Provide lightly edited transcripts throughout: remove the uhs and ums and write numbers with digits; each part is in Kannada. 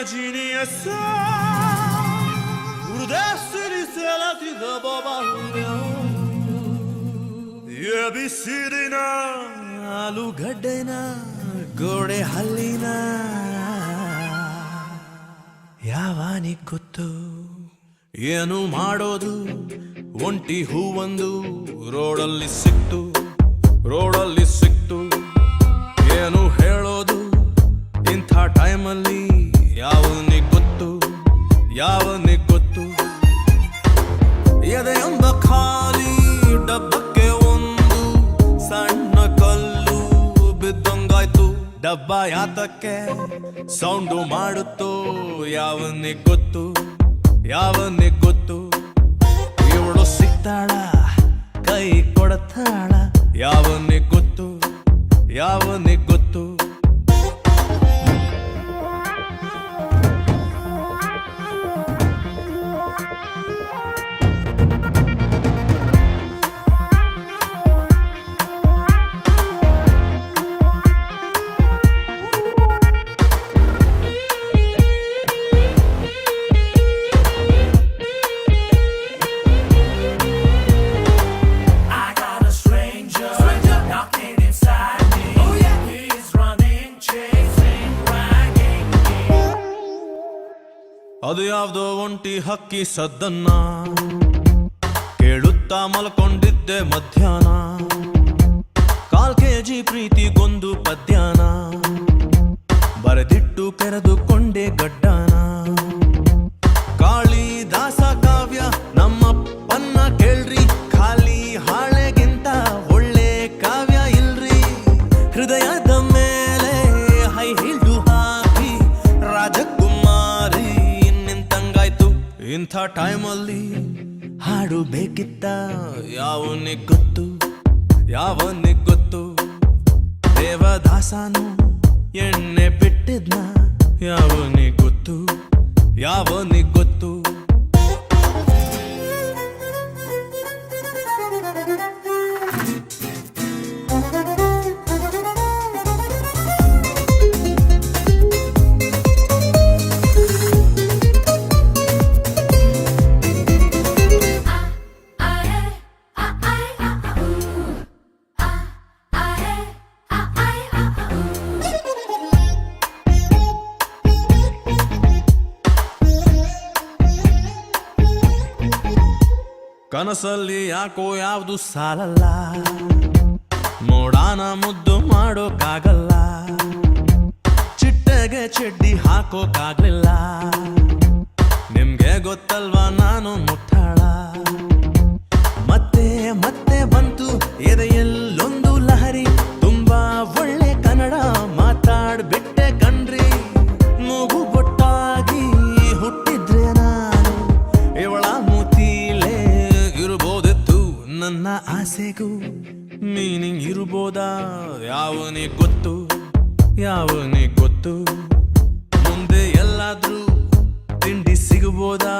geniessa Urdessili selati da babalya Ye bisidina ಆಲೂಗಡ್ಡೆನ ಗೋಡೆ ಹಲ್ಲಿನ ಯಾವಾನಿಗ್ ಗೊತ್ತು ಏನು ಮಾಡೋದು ಒಂಟಿ ಹೂವೊಂದು ರೋಡಲ್ಲಿ ಸಿಕ್ತು ಏನು ಹೇಳೋದು ಇಂಥ ಟೈಮಲ್ಲಿ ಯಾವನಿಗ್ ಗೊತ್ತು ಎದೆಯೊಂದ ಖಾಲಿ ಡಬ್ಬಕ್ಕೆ ಒಂದು ಸಣ್ಣ ಕಲ್ಲು ಬಿದ್ದಂಗಾಯ್ತು ಡಬ್ಬ ಯಾತಕ್ಕೆ ಸೌಂಡು ಮಾಡುತ್ತೋ ಯಾವನಿಗ್ ಗೊತ್ತು ಇವಳು ಸಿಗ್ತಾಳ ಕೈ ಕೊಡತಾಳ ಯಾವನಿಗ್ ಗೊತ್ತು ಅದು ಯಾವ್ದೋ ಒಂಟಿ ಹಕ್ಕಿ ಸದ್ದನ್ನ ಕೇಳುತ್ತಾ ಮಲ್ಕೊಂಡಿದ್ದೆ ಮಧ್ಯಾಹ್ನ 4 kg ಪ್ರೀತಿಗೊಂದು ಪದ್ಯಾನ ಬರೆದಿಟ್ಟು ಕೆರೆದುಕೊಂಡೆ ಗಡ್ಡಾನ ಕಾಳಿದಾಸ ಕಾವ್ಯ ನಮ್ಮಪ್ಪನ್ನ ಕೇಳ್ರಿ ಖಾಲಿ ಹಾಳೆಗಿಂತ ಒಳ್ಳೆ ಕಾವ್ಯ ಇಲ್ರಿ ಹೃದಯದ ಮೇಲೆ ಹೈ ಹಿಲ್ಡು ಹಾಕಿ ರಾಜಕುಮಾರಿ ಇಂಥ ಟೈಮಲ್ಲಿ ಹಾಡು ಬೇಕಿತ್ತ ಯಾವನಿಗ್ ಗೊತ್ತು ದೇವದಾಸನು ಎಣ್ಣೆ ಬಿಟ್ಟಿದ್ನ ಯಾವನಿಗ್ ಗೊತ್ತು ಕನಸಲ್ಲಿ ಯಾಕೋ ಯಾವ್ದು ಸಾಲಲ್ಲ ಮೋಡಾನ ಮುದ್ದು ಮಾಡೋಕ್ಕಾಗಲ್ಲ ಚಿಟ್ಟೆಗೆ ಚಡ್ಡಿ ಹಾಕೋಕ್ಕಾಗ್ಲಿಲ್ಲ ನಿಮ್ಗೆ ಗೊತ್ತಲ್ವಾ ನಾನು ಮುಟ್ಟಾಳ ಮತ್ತೆ ಬಂತು ಎದೆಯಲ್ಲೊಂದು ಲಹರಿ ತುಂಬಾ ಒಳ್ಳೆ ಕನ್ನಡ ಮಾತಾಡ್ಬಿಟ್ಟೆ ಕಣ್ರಿ ಮೂಗು ಬೊಟ್ಟಾಗಿ ಹುಟ್ಟಿದ್ರೆ ನಾನು ಇವಳ ಮೂತಿಲೇ ಇರಬಹುದಿತ್ತು ನನ್ನ ಆಸೆಗೂ ಮೀನಿಂಗ್ ಇರಬಹುದಾ ಯಾವನಿಗ್ ಗೊತ್ತು ಮುಂದೆ ಎಲ್ಲಾದ್ರೂ ತಿಂಡಿ ಸಿಗಬಹುದಾ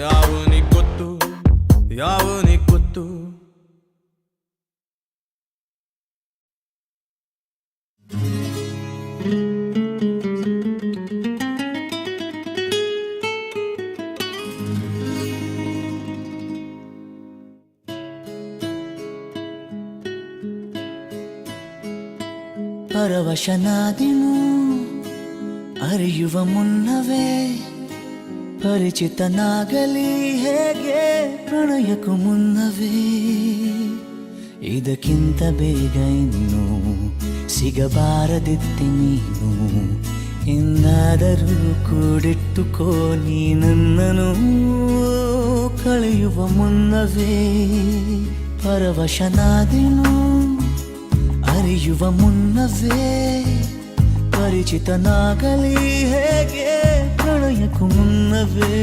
ಯಾವನಿಗ್ ಗೊತ್ತು ಪರವಶನಾದೆನು ಅರಿಯುವ ಮುನ್ನವೇ ಪರಿಚಿತನಾಗಲಿ ಹೇಗೆ ಪ್ರಣಯಕ್ಕೂ ಮುನ್ನವೇ ಇದಕ್ಕಿಂತ ಬೇಗ ಇನ್ನು ಸಿಗಬಾರದಿತ್ತೆ ನೀನು ಇನ್ನಾದರೂ ಕೂಡಿಟ್ಟುಕೋ ನೀ ನನ್ನನು ಕಳೆಯುವ ಮುನ್ನವೇ ಪರವಶನಾದೆನು ಅರಿಯುವ ಮುನ್ನವೇ ಪರಿಚಿತನಾಗಲಿ ಹೇಗೆ ಪ್ರಣಯಕ್ಕೂ ಮುನ್ನವೇ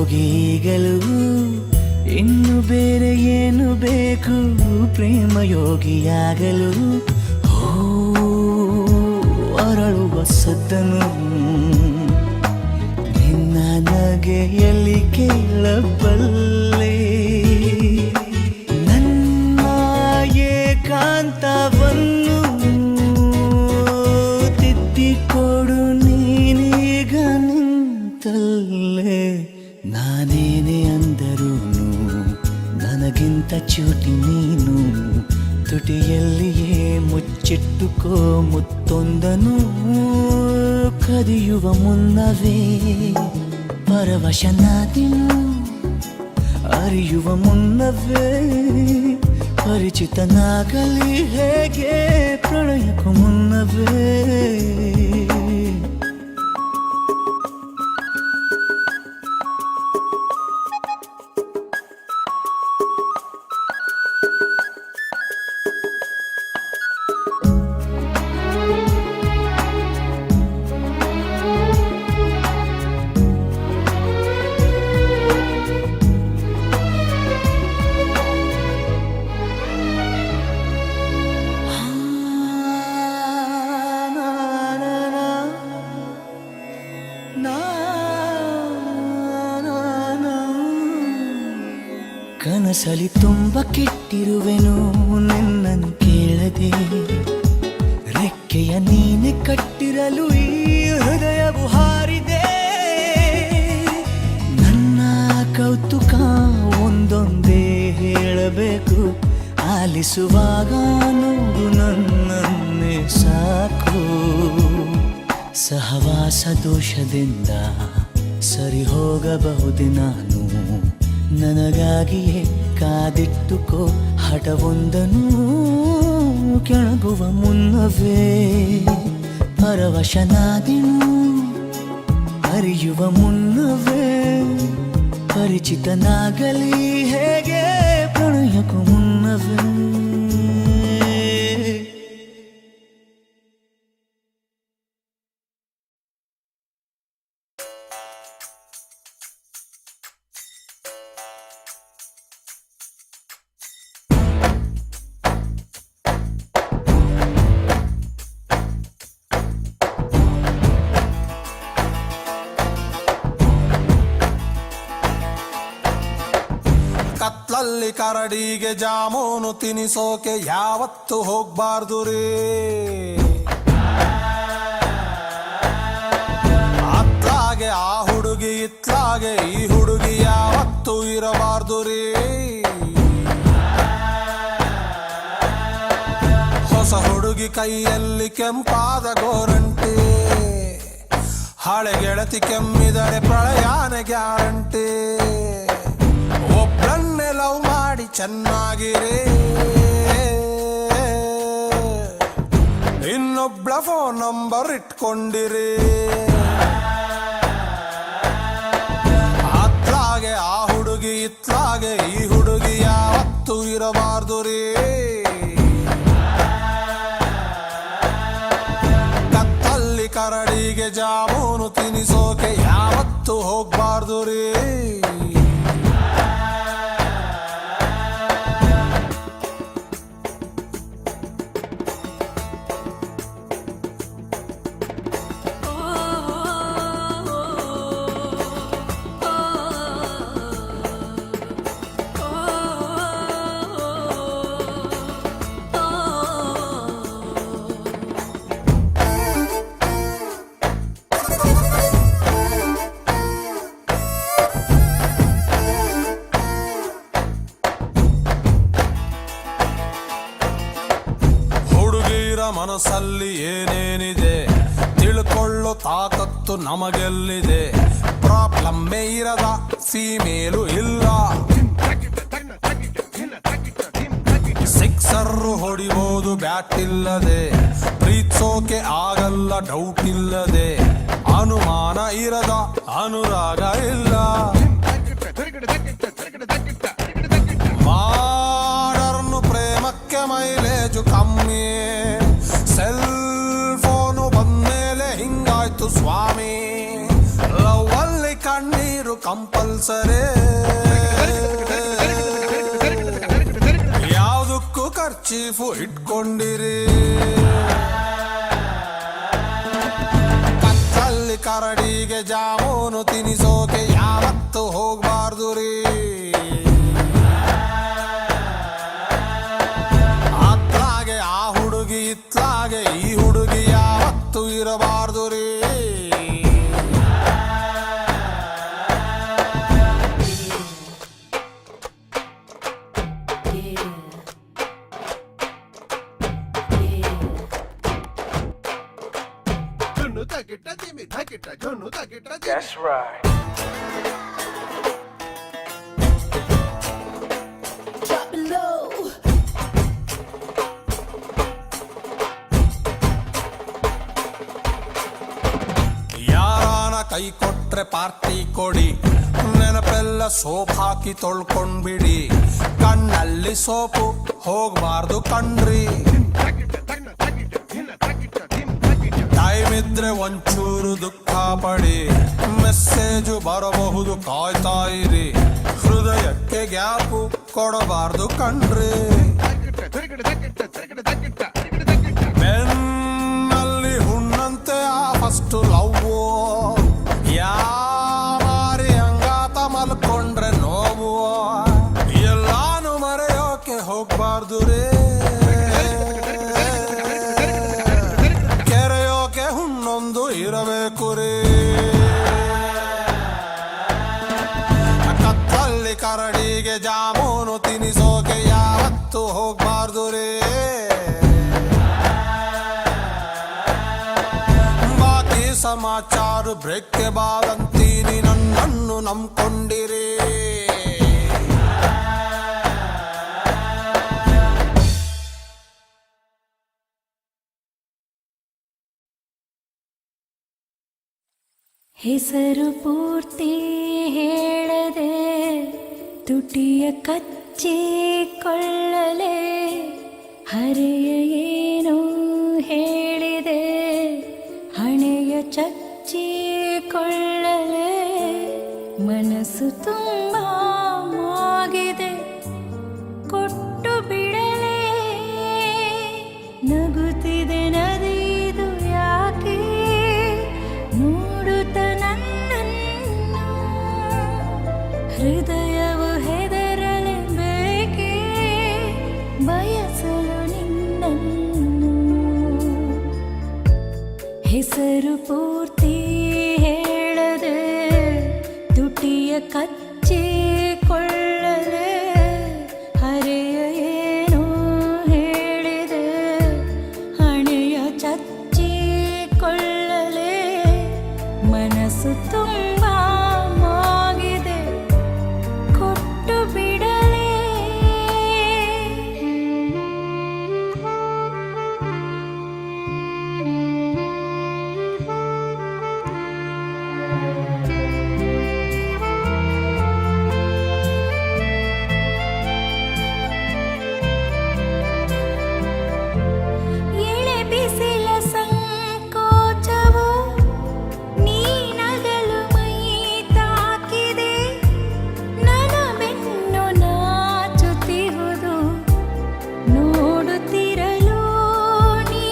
ಹೋಗಿಗಲು ಇನ್ನು ಬೇರೆ ಏನು ಬೇಕು ಪ್ರೇಮ ಯೋಗಿಯಾಗಲು ಅರಳುವ ಸದ್ದನು ನಿನ್ನ ನಗೆಯಲ್ಲಿ ಕೇಳಬಲ್ಲೆ ನನ್ನ ಏಕಾಂತವನ್ನು ತಿದ್ದಿಕೊಡು ನೀನೀಗ ನಿಂತಲ್ಲೇ ನಾನೇನೆ ಅಂದರೂನು ನನಗಿಂತ ಚೂಟಿ ನೀನು ತುಟಿಯಲ್ಲಿಯೇ ಮುಚ್ಚಿಟ್ಟುಕೋ ಮುತ್ತೊಂದನು ಕದಿಯುವ ಮುನ್ನವೇ ಪರವಶನಾದಿನು ಅರಿಯುವ ಮುನ್ನವೇ ಪರಿಚಿತನಾಗಲಿ ಹೇಗೆ ಪ್ರಣಯಕ್ಕೂ ಮುನ್ನವೇ ಕನಸಲಿ ತುಂಬ ಕೆಟ್ಟಿರುವೆನು ನಿನ್ನನ್ನು ಕೇಳದೆ ರೆಕ್ಕೆಯ ನೀನೆ ಕಟ್ಟಿರಲು ಈ ಹೃದಯವು ಹಾರಿದೆ ನನ್ನ ಕೌತುಕ ಒಂದೊಂದೇ ಹೇಳಬೇಕು ಆಲಿಸುವಾಗ ನೋಡು ನನ್ನನ್ನೇ ಸಾಕು ಸಹವಾಸ ದೋಷದಿಂದ ಸರಿ ಹೋಗಬಹುದೇ ನಾನು ನನಗಾಗಿಯೇ ಕಾದಿಟ್ಟುಕೋ ಹಠವೊಂದನು ಕೆಳಗುವ ಮುನ್ನವೇ ಪರವಶನಾದಿನು ಅರಿಯುವ ಮುನ್ನವೇ ಪರಿಚಿತನಾಗಲಿ ಹೇಗೆ ಪ್ರಣಯಕ್ಕೂ ಮುನ್ನವೇ ಕತ್ಲಲ್ಲಿ ಕರಡಿಗೆ ಜಾಮೂನು ತಿನಿಸೋಕೆ ಯಾವತ್ತು ಹೋಗ್ಬಾರ್ದು ರೀ ಅತ್ಲಾಗೆ ಆ ಹುಡುಗಿ ಇತ್ಲಾಗೆ ಈ ಹುಡುಗಿ ಯಾವತ್ತು ಇರಬಾರ್ದು ರೀ ಹೊಸ ಹುಡುಗಿ ಕೈಯಲ್ಲಿ ಕೆಂಪಾದ ಗೋರಂಟಿ ಹಳೆ ಗೆಳತಿ ಕೆಮ್ಮಿದರೆ ಪ್ರಳಯಾನ ಗ್ಯಾರಂಟಿ ಒಬ್ಬಳನ್ನೇ ಲವ್ ಮಾಡಿ ಚೆನ್ನಾಗಿರಿ ಇನ್ನೊಬ್ಳ ಫೋನ್ ನಂಬರ್ ಇಟ್ಕೊಂಡಿರಿ ಅತ್ಲಾಗೆ ಆ ಹುಡುಗಿ ಇತ್ಲಾಗೆ ಈ ಹುಡುಗಿ ಯಾವತ್ತು ಇರಬಾರ್ದು ರೀ ಕತ್ತಲ್ಲಿ ಕರಡಿಗೆ ಜಾಮೂನು ತಿನಿಸೋಕೆ ಯಾವತ್ತು ಹೋಗ್ಬಾರ್ದು ರೀ ಮನಸ್ಸಲ್ಲಿ ಏನೇನಿದೆ ತಿಳ್ಕೊಳ್ಳೋ ತಾಕತ್ತು ನಮಗೆಲ್ಲಿದೆ ಪ್ರಾಬ್ಲಮ್ಮೇ ಇರದ ಫೀಮೇಲು ಇಲ್ಲ ಸಿಕ್ಸರ್ರು ಹೊಡಿಬೋದು ಬ್ಯಾಟ್ ಇಲ್ಲದೆ ಪ್ರೀತ್ಸೋಕೆ ಆಗಲ್ಲ ಡೌಟ್ ಇಲ್ಲದೆ ಅನುಮಾನ ಇರದ ಅನುರಾಗ ಇಲ್ಲ ಮಾಡರ್ನು ಪ್ರೇಮಕ್ಕೆ ಮೈಲೇಜು ಕಮ್ಮಿ ಸೆಲ್ ಫೋನು ಬಂದ್ಮೇಲೆ ಹಿಂಗಾಯ್ತು ಸ್ವಾಮಿ ಲವ್ ಅಲ್ಲಿ ಕಣ್ಣೀರು ಕಂಪಲ್ ಕೆಲ್ಸರೇ ಯಾವುದಕ್ಕೂ ಖರ್ಚೀಫು ಇಟ್ಕೊಂಡಿರಿ ಕತ್ತಲ್ಲಿ ಕರಡಿಗೆ ಜಾಮೂನು ತಿನಿಸೋಕೆ ಯಾವತ್ತು ಹೋಗ್ಬಾರ್ದು ರೀ ಅತ್ಲಾಗೆ ಆ ಹುಡುಗಿ ಇತ್ಲಾಗೆ ಈ ಹುಡುಗಿ ಯಾವತ್ತು ಇರಬಾರ್ದು ರೀ That's right. Drop it low. ಯಾರಾನ ಕೈ ಕೊಟ್ರೆ ಪಾರ್ಟಿ ಕೊಡಿ ನೆನಪೆಲ್ಲ ಸೋಪ್ ಹಾಕಿ ತೊಳ್ಕೊಂಡ್ಬಿಡಿ ಕಣ್ಣಲ್ಲಿ ಸೋಪು ಹೋಗ್ಬಾರ್ದು ಕಣ್ರಿ ಟೈಮ್ ಇದ್ರೆ ಒಂಚೂರು ದುಃಖ ಪಡಿ ಮೆಸೇಜು ಬರಬಹುದು ಕಾಯ್ತಾ ಇರಿ ಹೃದಯಕ್ಕೆ ಗ್ಯಾಪು ಕೊಡಬಾರ್ದು ಕಣ್ರಿ ಬೆನ್ನಲ್ಲಿ ಹುಣ್ಣಂತೆ ಆ ಫಸ್ಟ್ ಲವ್ವು ಯಾರಿ ಹಂಗಾತ ಮಲ್ಕೊಂಡ್ರೆ ನೋವು ಎಲ್ಲಾನು ಮರೆಯೋಕೆ ಹೋಗ್ಬಾರ್ದು ರೇ ಕೆರೆಯೋಕೆ ಹುಣ್ಣೊಂದು ಇರಬೇಕು ರೇ ಕತ್ತಲ್ಲಿ ಕರಡಿಗೆ ಜಾಮೂನು ತಿನಿಸೋಕೆ ಯಾವತ್ತು ಹೋಗ್ಬಾರ್ದು ರೇ ಬಾಕಿ ಸಮಾಚಾರ ಬ್ರೇಕ್ಗೆ ಬಾದಂತೀನಿ ನನ್ನನ್ನು ನಂಬ್ಕೊಂಡಿರಿ ಹೆಸರು ಪೂರ್ತಿ ಹೇಳದೆ ತುಟಿಯ ಕಚ್ಚಿಕೊಳ್ಳಲೆ ಹರೆಯ ಏನೋ ಹೇಳಿದೆ ಹಣೆಯ ಚಚ್ಚಿಕೊಳ್ಳಲೆ ಮನಸ್ಸು ತುಂಬ ಮಾಗಿದೆ ಕೊಟ್ಟು ಬಿಡಲೆ ನಗುತ್ತಿದೆ ನದಿದು ಯಾಕೆ ನೋಡುತ್ತ ನನ್ನನ್ನು ಹೃದಯವು ಹೆದರಲೆ ಬೇಕೆ ಬಯಸಲು ನಿನ್ನನ್ನು ಹೆಸರು ಪೂರ್ತಿ ಹೇಳದೆ ತುಟಿಯ ಕಚ್ಚಿಕೊಳ್ಳಲೆ ಹರೆಯ ಏನೋ ಹೇಳಿದೆ ಹಣೆಯ ಚಚ್ಚಿಕೊಳ್ಳಲೆ ಮನಸ್ಸು ತುಂಬ ಮಾಗಿದೆ ಕೊಟ್ಟು ಬಿಡಲೆ ಎಳೆ ಬಿಸಿಲ ಸಂಕೋಚವು ನೀನಗಲು ಮೈ ತಾಕಿದೆ ನನ್ನ ಬೆನ್ನು ನಾಚುತ್ತಿರುವುದು ನೋಡುತ್ತಿರಲು ನೀ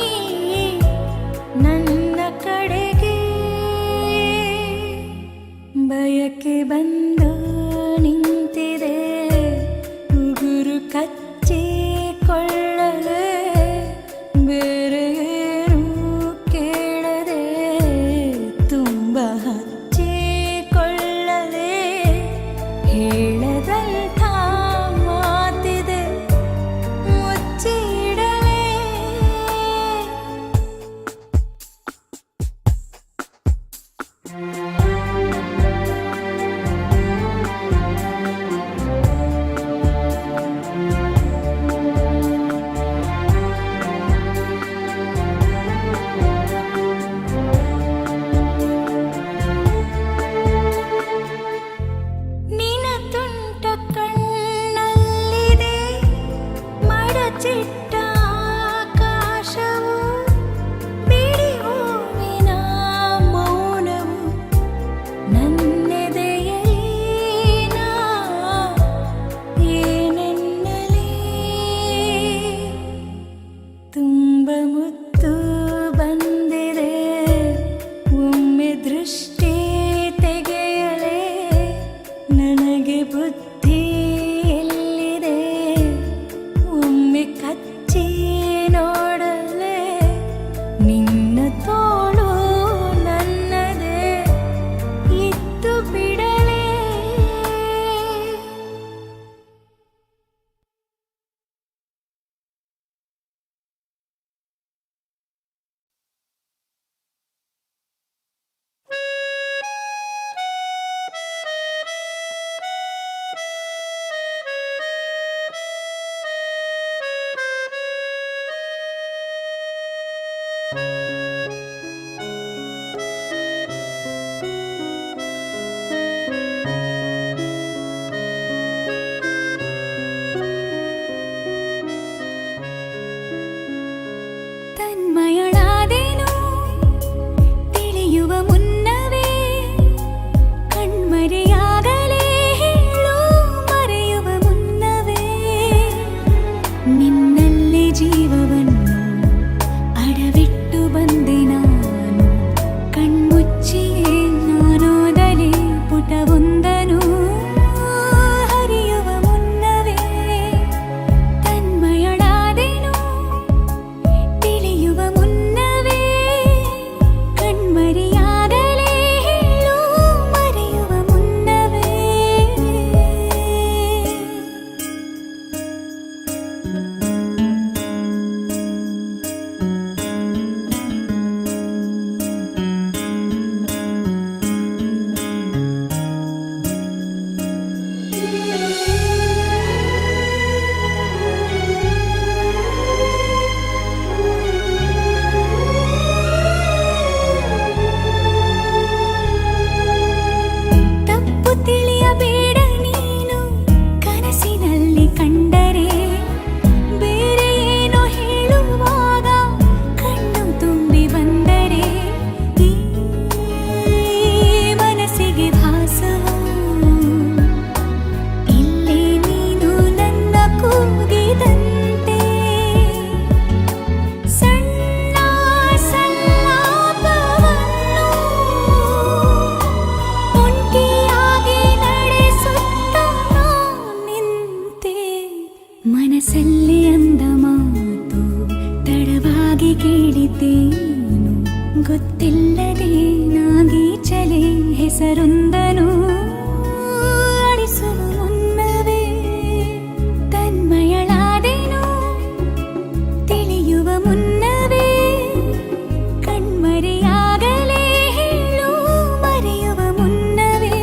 ನನ್ನ ಕಡೆಗೆ ಬಯಕೆ ಬಂದು ನಿಂತಿದೆ ಉಗುರು ಕಚ್ಚಿಕೊಳ್ಳಲೆ ಬೇರೆ ಏನು ಕೇಳದೆ ತುಂಬ ಹಚ್ಚಿಕೊಳ್ಳಲೆ ಹೇಳದಂಥ ಮಾತಿದೆ ಮುಚ್ಚಿಡಲೆ ನಿನ ತುಂಟ ಕಣ್ಣಲ್ಲಿದೆ ಮಡಚಿಟ್ಟ ಆಕಾಶವು ಬಿಡಿ ಹೂವಿನ ಮೌನವು ನನ್ನೆದೆಯಲ್ಲಿ ಮನಸ್ಸಲ್ಲಿ ಅಂದ ಮಾತು ತಡವಾಗಿ ಕೇಳಿದ್ದೇನು ಗೊತ್ತಿಲ್ಲದೆ ನಾಗೀಚಲೆ ಹೆಸರೊಂದನು ಅಳಿಸುವ ಮುನ್ನವೇ ತನ್ಮಯಳಾದೆನು ತಿಳಿಯುವ ಮುನ್ನವೇ ಕಣ್ಮರೆಯಾಗಲೇ ಹೇಳು ಮರೆಯುವ ಮುನ್ನವೇ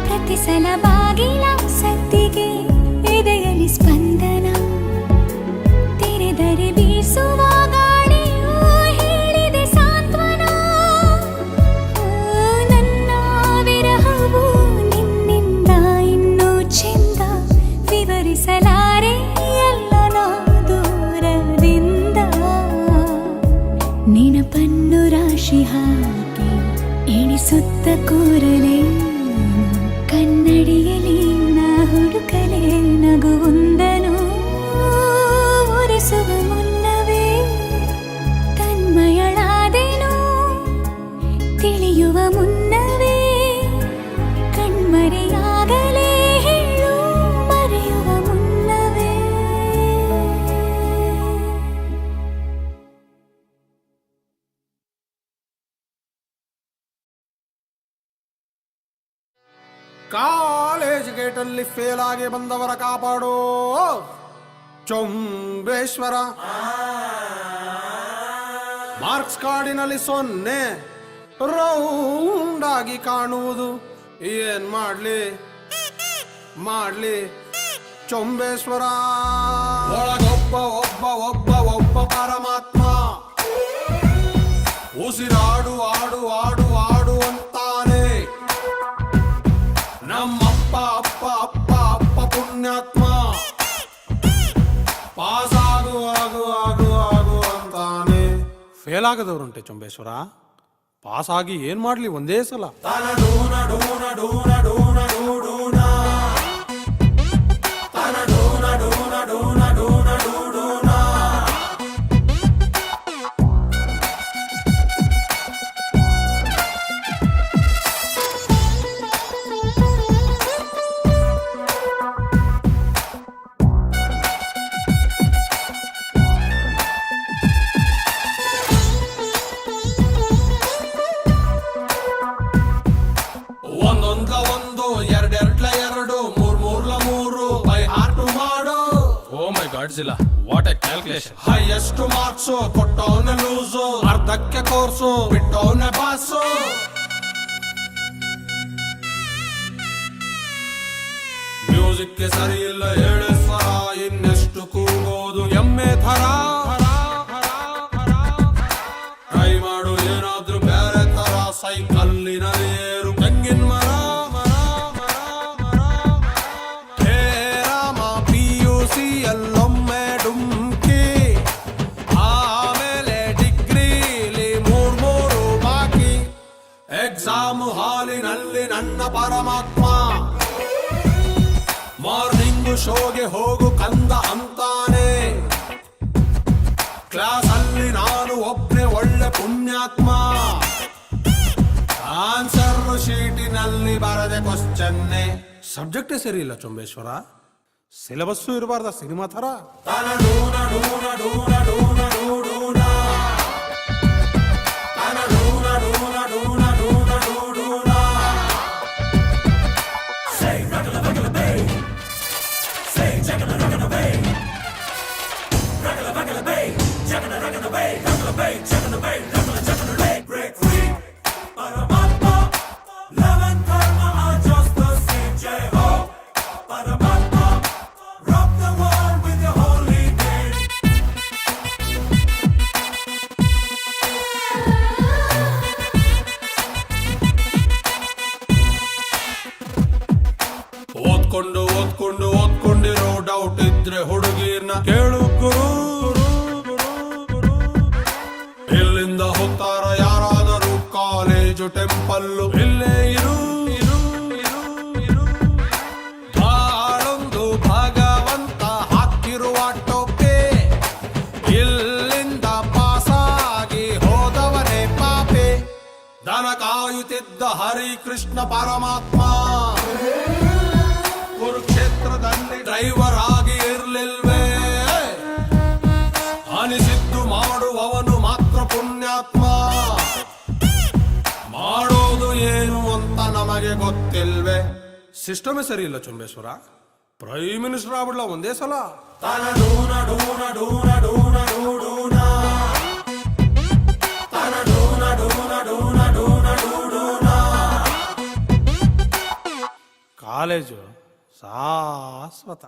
ಪ್ರತಿ ಸಲ ಬಾಗಿಲ ಸದ್ದಿಗೆ ಎದೆಯಲ್ಲಿ ಸ್ಪಂದನ ತೆರೆದರೆ ಬೀಸುವ ಗಾಳಿಯು ಹೇಳಿದೆ ಸಾಂತ್ವನ ನನ್ನ ವಿರಹವು ನಿನ್ನಿಂದ ಇನ್ನೂ ಚೆಂದ ವಿವರಿಸಲಾರೆ ಎಲ್ಲ ನಾ ದೂರದಿಂದ ನೆನಪನ್ನು ರಾಶಿ ಹಾಕಿ ಎಣಿಸುತ್ತ ಕೂರಲೇ ಕನ್ನಡಿಯಲ್ಲಿ ನಾ ಹುಡುಕಲೇ ನಗುವೊಂದನು ಒರೆಸುವ ಮುನ್ನವೇ ತನ್ಮಯಳಾದೆನು ತಿಳಿಯುವ ಮುನ್ನವೇ ಕಣ್ಮರೆಯಾಗಲೇ ಹೇಳು ಮರೆಯುವ ಮುನ್ನವೇ ಕಾಲೇಜ್ ಗೇಟಲ್ಲಿ ಫೇಲ್ ಆಗಿ ಬಂದವರ ಕಾಪಾಡೋ ಚೊಂಬೇಶ್ವರ. ಮಾರ್ಕ್ಸ್ ಕಾರ್ಡಿನಲ್ಲಿ 0 ರೌಂಡ್ ಆಗಿ ಕಾಣುವುದು ಏನ್ ಮಾಡ್ಲಿ ಚೊಂಬೇಶ್ವರ. ಒಳಗೊಬ್ಬ ಒಬ್ಬ ಒಬ್ಬ ಒಬ್ಬ ಪರಮಾತ್ಮ ಉಸಿರಾಡು ಆಡು ಆಡು ಆಡು ಅಂತಾನೆ. ನಮ್ಮಪ್ಪ ಅಪ್ಪ ಅಪ್ಪ ಅಪ್ಪ ಪುಣ್ಯಾತ್ಮ ಪಾಸ್ ಆಗು ಆಗು ಆಗು ಆಗು ಅಂತಾನೆ. ಫೇಲ್ ಆಗದವ್ರುಂಟೆ ಚೊಂಬೇಶ್ವರ, ಪಾಸ್ ಆಗಿ ಏನ್ ಮಾಡ್ಲಿ ಒಂದೇ ಸಲ. ತನಡೂನ ಡೂನ ಡೂನ ಡೂನ ಡೂಡೂನ ತನಡೂನ ಡೂನ ಡೂನ ಡೂನ ಡೂಡೂನ. ಒಂದೊಂದ್ಲ ಒಂದು ಎರಡೆರಡ್ಲ ಎರಡು ಮೂರ್ಲ ಮೂರು ಬೈ ಹಾರ್ಟು ಮಾಡು. ಓ ಮೈ ಗಾಡ್ ಜಿಲ್ಲಾ, what a calculation. Highest marks ಕೊಟ್ಟವನ ಲೂಸು, ಅರ್ಧಕ್ಕೆ ಕೋರ್ಸು ಬಿಟ್ಟವನ ಬಾಸು. ಮ್ಯೂಸಿಕ್ಗೆ ಸರಿ ಇಲ್ಲ ಹೇಳಿ ಸ್ವರ, ಇನ್ನೆಷ್ಟು ಕೂಗೋದು ಎಮ್ಮೆ ಥರ. ಟ್ರೈ ಮಾಡು ಏನಾದ್ರೂ ಬೇರೆ ತರ, ಸೈಕಲ್ಲಿನ ಏರು ತೆಂಗಿನ ಮರ. ಹೇ ರಾಮ PUC ಎಲ್ಲೊಮ್ಮೆ ಡುಮ್ಕಿ, ಆಮೇಲೆ ಡಿಗ್ರಿಲಿ ಮೂರು ಬಾಕಿ. ಎಕ್ಸಾಮ್ ಹಾಲಿನಲ್ಲಿ ನನ್ನ ಪರಮಾತ್ಮ ಮಾರ್ನಿಂಗು ಶೋಗೆ ಹೋಗು ಕಂದ ಅಂತಾನೆ. ಕ್ಲಾಸ್ ಅಲ್ಲಿ ನಾನು ಒಬ್ನೇ ಒಳ್ಳೆ ಪುಣ್ಯಾತ್ಮ. ಆನ್ಸರ್ ಶೀಟಿನಲ್ಲಿ ಬರದೆ ಕ್ವಶ್ಚನ್ನೇ. ಸಬ್ಜೆಕ್ಟೇ ಸರಿ ಇಲ್ಲ ಚೊಂಬೇಶ್ವರ, ಸಿಲೆಬಸ್ಸು ಇರಬಾರ್ದ ಸಿನಿಮಾ ಥರ. ತನಡೂನ ಡೂನ ಡೂನ ಡೂನ ಡೂಡೂನ ತನಡೂನ ಡೂನ ಡೂನ ಡೂನ ಡೂಡೂನ. Break free, Paramatma, love and karma are just the same. Jai Ho, Paramatma, rock the world with ಇದ್ರೆ ಹುಡುಗಿರ್ನ ಕೇಳು ಗುರು. ಇಲ್ಲಿಂದ ಹೋಗ್ತಾರ ಯಾರಾದರೂ ಕಾಲೇಜು ಟೆಂಪಲ್ಲು ಇಲ್ಲೇ ಇರು. ಬಾಳೊಂದು ಭಗವಂತ ಹಾಕಿರುವ ಟೋಪೆ, ಇಲ್ಲಿಂದ ಪಾಸಾಗಿ ಹೋದವನೇ ಪಾಪೆ. ದನ ಕಾಯುತ್ತಿದ್ದ ಹರಿಕೃಷ್ಣ ಪರಮಾತ್ಮ ಕುರುಕ್ಷೇತ್ರದಲ್ಲಿ ಡ್ರೈವರ್ ಆಗಿ ಇರ್ಲಿಲ್ವೇ? ಅನಿಸಿದ್ದು ಮಾಡುವವನು ಮಾತ್ರ ಪುಣ್ಯಾತ್ಮ. ಮಾಡೋದು ಏನು ಅಂತ ನಮಗೆ ಗೊತ್ತಿಲ್ವೇ? ಸಿಸ್ಟಮೇ ಸರಿ ಇಲ್ಲ ಚುಂಬೇಶ್ವರ. ಪ್ರೈಮ್ ಮಿನಿಸ್ಟರ್ ಆಗ್ಬಿಡ್ಲ ಒಂದೇ ಸಲ. ತನ ಡೂನ ಡೂನ ಡೂನ ಡೂನ ಡೂನ ತನ ಡೂನ ಡೂನ ಡೂನ ಡೂನ ಡೂನ. ಕಾಲೇಜು ಶಾಶ್ವತ.